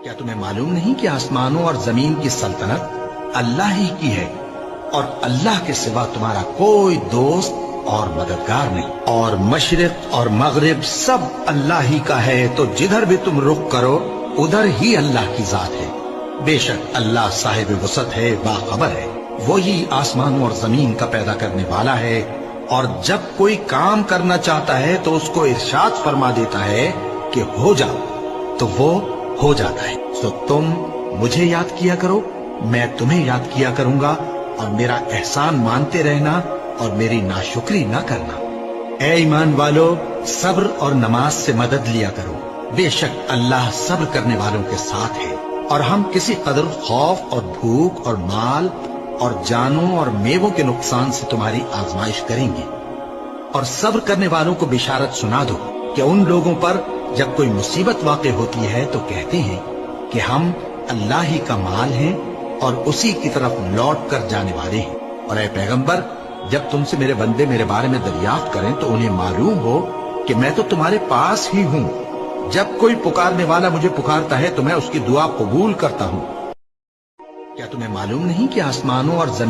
کیا تمہیں معلوم نہیں کہ آسمانوں اور زمین کی سلطنت اللہ ہی کی ہے اور اللہ کے سوا تمہارا کوئی دوست اور مددگار نہیں، اور مشرق اور مغرب سب اللہ ہی کا ہے، تو جدھر بھی تم رخ کرو ادھر ہی اللہ کی ذات ہے۔ بے شک اللہ صاحب وسعت ہے، باخبر ہے، وہی آسمانوں اور زمین کا پیدا کرنے والا ہے، اور جب کوئی کام کرنا چاہتا ہے تو اس کو ارشاد فرما دیتا ہے کہ ہو جا، تو وہ ہو جاتا ہے۔ سو تم مجھے یاد کیا کرو، میں تمہیں یاد کیا کروں گا، اور میرا احسان مانتے رہنا اور میری ناشکری نہ کرنا۔ اے ایمان والو، صبر اور نماز سے مدد لیا کرو، بے شک اللہ صبر کرنے والوں کے ساتھ ہے۔ اور ہم کسی قدر خوف اور بھوک اور مال اور جانوں اور میووں کے نقصان سے تمہاری آزمائش کریں گے، اور صبر کرنے والوں کو بشارت سنا دو کہ ان لوگوں پر جب کوئی مصیبت واقع ہوتی ہے تو کہتے ہیں کہ ہم اللہ ہی کا مال ہیں اور اسی کی طرف لوٹ کر جانے والے ہیں۔ اور اے پیغمبر، جب تم سے میرے بندے میرے بارے میں دریافت کریں تو انہیں معلوم ہو کہ میں تو تمہارے پاس ہی ہوں، جب کوئی پکارنے والا مجھے پکارتا ہے تو میں اس کی دعا قبول کرتا ہوں۔ کیا تمہیں معلوم نہیں کہ آسمانوں اور زمین